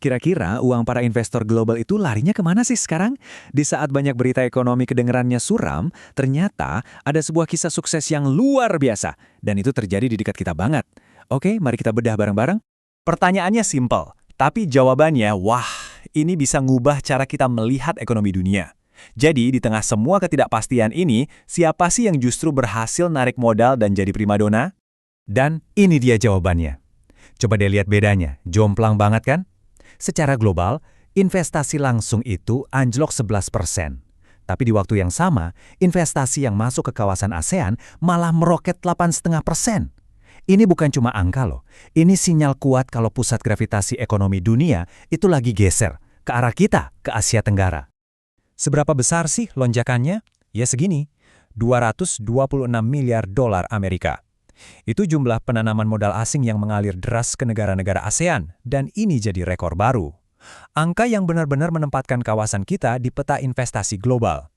Kira-kira uang para investor global itu larinya kemana sih sekarang? Di saat banyak berita ekonomi kedengerannya suram, ternyata ada sebuah kisah sukses yang luar biasa. Dan itu terjadi di dekat kita banget. Oke, mari kita bedah bareng-bareng. Pertanyaannya simpel, tapi jawabannya, wah, ini bisa ngubah cara kita melihat ekonomi dunia. Jadi, di tengah semua ketidakpastian ini, siapa sih yang justru berhasil narik modal dan jadi primadona? Dan ini dia jawabannya. Coba deh lihat bedanya, jomplang banget kan? Secara global, investasi langsung itu anjlok 11%. Tapi di waktu yang sama, investasi yang masuk ke kawasan ASEAN malah meroket 8,5%. Ini bukan cuma angka loh, ini sinyal kuat kalau pusat gravitasi ekonomi dunia itu lagi geser ke arah kita, ke Asia Tenggara. Seberapa besar sih lonjakannya? Ya segini, 226 miliar dolar Amerika. Itu jumlah penanaman modal asing yang mengalir deras ke negara-negara ASEAN, dan ini jadi rekor baru. Angka yang benar-benar menempatkan kawasan kita di peta investasi global.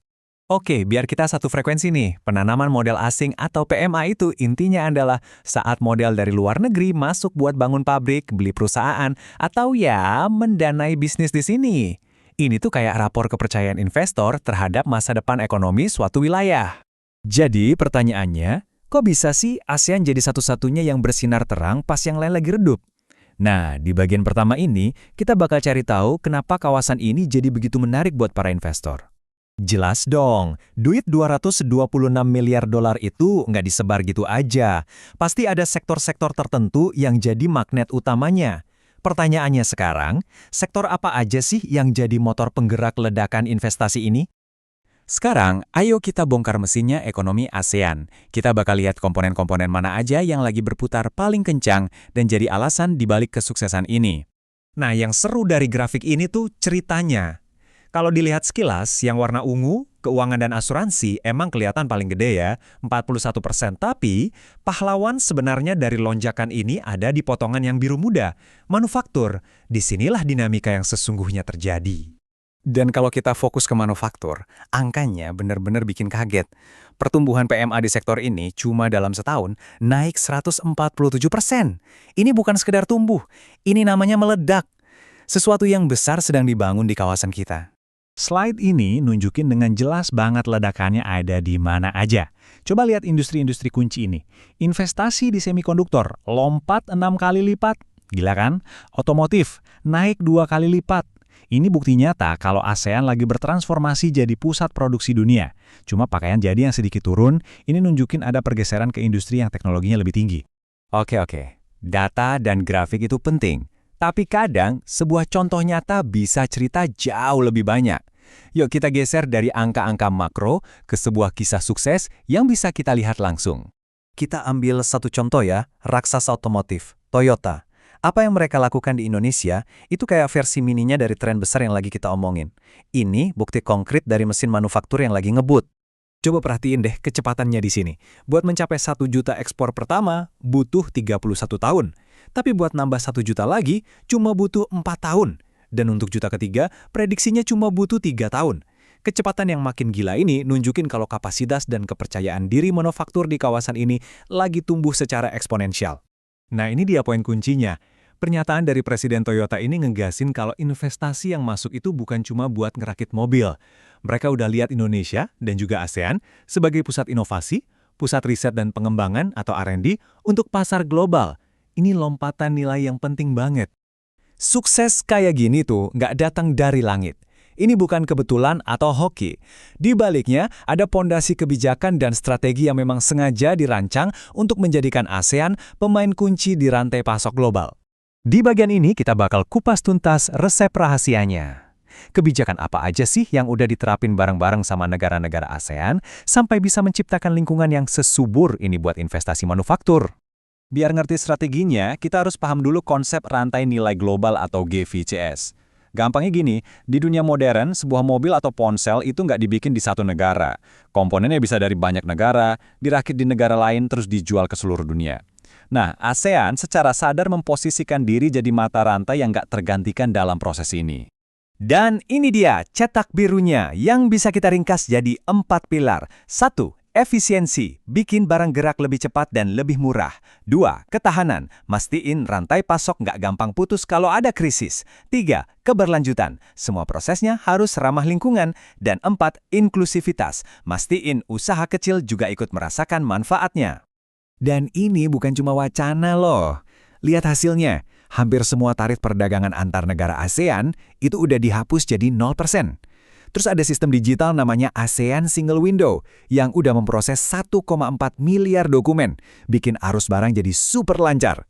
Oke, biar kita satu frekuensi nih. Penanaman modal asing atau PMA itu intinya adalah saat modal dari luar negeri masuk buat bangun pabrik, beli perusahaan, atau ya mendanai bisnis di sini. Ini tuh kayak rapor kepercayaan investor terhadap masa depan ekonomi suatu wilayah. Jadi pertanyaannya, kok bisa sih ASEAN jadi satu-satunya yang bersinar terang pas yang lain lagi redup? Nah, di bagian pertama ini, kita bakal cari tahu kenapa kawasan ini jadi begitu menarik buat para investor. Jelas dong, duit 226 miliar dolar itu nggak disebar gitu aja. Pasti ada sektor-sektor tertentu yang jadi magnet utamanya. Pertanyaannya sekarang, sektor apa aja sih yang jadi motor penggerak ledakan investasi ini? Sekarang, ayo kita bongkar mesinnya ekonomi ASEAN. Kita bakal lihat komponen-komponen mana aja yang lagi berputar paling kencang dan jadi alasan dibalik kesuksesan ini. Nah, yang seru dari grafik ini tuh ceritanya. Kalau dilihat sekilas, yang warna ungu, keuangan dan asuransi emang kelihatan paling gede ya, 41%. Tapi, pahlawan sebenarnya dari lonjakan ini ada di potongan yang biru muda, manufaktur. Disinilah dinamika yang sesungguhnya terjadi. Dan kalau kita fokus ke manufaktur, angkanya benar-benar bikin kaget. Pertumbuhan PMA di sektor ini cuma dalam setahun naik 147%. Ini bukan sekedar tumbuh, ini namanya meledak. Sesuatu yang besar sedang dibangun di kawasan kita. Slide ini nunjukin dengan jelas banget ledakannya ada di mana aja. Coba lihat industri-industri kunci ini. Investasi di semikonduktor lompat 6 kali lipat. Gila kan? Otomotif naik 2 kali lipat. Ini bukti nyata kalau ASEAN lagi bertransformasi jadi pusat produksi dunia. Cuma pakaian jadi yang sedikit turun, ini nunjukin ada pergeseran ke industri yang teknologinya lebih tinggi. Oke. Data dan grafik itu penting. Tapi kadang, sebuah contoh nyata bisa cerita jauh lebih banyak. Yuk kita geser dari angka-angka makro ke sebuah kisah sukses yang bisa kita lihat langsung. Kita ambil satu contoh ya, raksasa otomotif, Toyota. Apa yang mereka lakukan di Indonesia, itu kayak versi mininya dari tren besar yang lagi kita omongin. Ini bukti konkret dari mesin manufaktur yang lagi ngebut. Coba perhatiin deh kecepatannya di sini. Buat mencapai 1 juta ekspor pertama, butuh 31 tahun. Tapi buat nambah 1 juta lagi, cuma butuh 4 tahun. Dan untuk juta ketiga, prediksinya cuma butuh 3 tahun. Kecepatan yang makin gila ini nunjukin kalau kapasitas dan kepercayaan diri manufaktur di kawasan ini lagi tumbuh secara eksponensial. Nah ini dia poin kuncinya. Pernyataan dari Presiden Toyota ini ngegasin kalau investasi yang masuk itu bukan cuma buat ngerakit mobil. Mereka udah lihat Indonesia dan juga ASEAN sebagai pusat inovasi, pusat riset dan pengembangan atau R&D untuk pasar global. Ini lompatan nilai yang penting banget. Sukses kayak gini tuh nggak datang dari langit. Ini bukan kebetulan atau hoki. Di baliknya, ada pondasi kebijakan dan strategi yang memang sengaja dirancang untuk menjadikan ASEAN pemain kunci di rantai pasok global. Di bagian ini kita bakal kupas tuntas resep rahasianya. Kebijakan apa aja sih yang udah diterapin bareng-bareng sama negara-negara ASEAN sampai bisa menciptakan lingkungan yang sesubur ini buat investasi manufaktur? Biar ngerti strateginya, kita harus paham dulu konsep rantai nilai global atau GVCS. Gampangnya gini, di dunia modern, sebuah mobil atau ponsel itu nggak dibikin di satu negara. Komponennya bisa dari banyak negara, dirakit di negara lain terus dijual ke seluruh dunia. Nah, ASEAN secara sadar memposisikan diri jadi mata rantai yang nggak tergantikan dalam proses ini. Dan ini dia cetak birunya yang bisa kita ringkas jadi 4 pilar. 1. Efisiensi, bikin barang gerak lebih cepat dan lebih murah. 2. Ketahanan, mastiin rantai pasok nggak gampang putus kalau ada krisis. 3. Keberlanjutan, semua prosesnya harus ramah lingkungan. Dan 4. Inklusivitas, mastiin usaha kecil juga ikut merasakan manfaatnya. Dan ini bukan cuma wacana loh. Lihat hasilnya, hampir semua tarif perdagangan antar negara ASEAN itu udah dihapus jadi 0%. Terus ada sistem digital namanya ASEAN Single Window yang udah memproses 1,4 miliar dokumen, bikin arus barang jadi super lancar.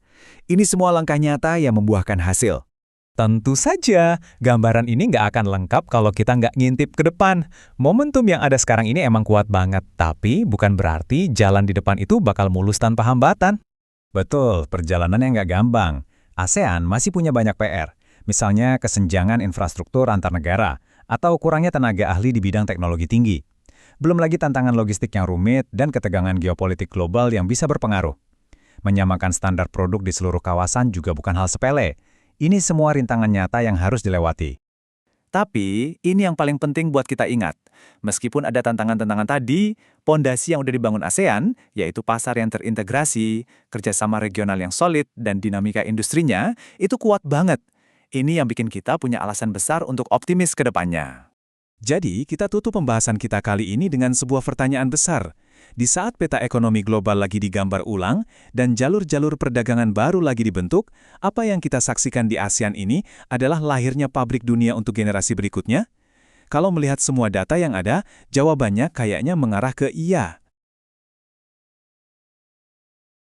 Ini semua langkah nyata yang membuahkan hasil. Tentu saja, gambaran ini nggak akan lengkap kalau kita nggak ngintip ke depan. Momentum yang ada sekarang ini emang kuat banget, tapi bukan berarti jalan di depan itu bakal mulus tanpa hambatan. Betul, perjalanannya nggak gampang. ASEAN masih punya banyak PR, misalnya kesenjangan infrastruktur antar negara, atau kurangnya tenaga ahli di bidang teknologi tinggi. Belum lagi tantangan logistik yang rumit dan ketegangan geopolitik global yang bisa berpengaruh. Menyamakan standar produk di seluruh kawasan juga bukan hal sepele. Ini semua rintangan nyata yang harus dilewati. Tapi, ini yang paling penting buat kita ingat. Meskipun ada tantangan-tantangan tadi, pondasi yang udah dibangun ASEAN, yaitu pasar yang terintegrasi, kerjasama regional yang solid, dan dinamika industrinya, itu kuat banget. Ini yang bikin kita punya alasan besar untuk optimis ke depannya. Jadi, kita tutup pembahasan kita kali ini dengan sebuah pertanyaan besar. Di saat peta ekonomi global lagi digambar ulang dan jalur-jalur perdagangan baru lagi dibentuk, apa yang kita saksikan di ASEAN ini adalah lahirnya pabrik dunia untuk generasi berikutnya? Kalau melihat semua data yang ada, jawabannya kayaknya mengarah ke iya.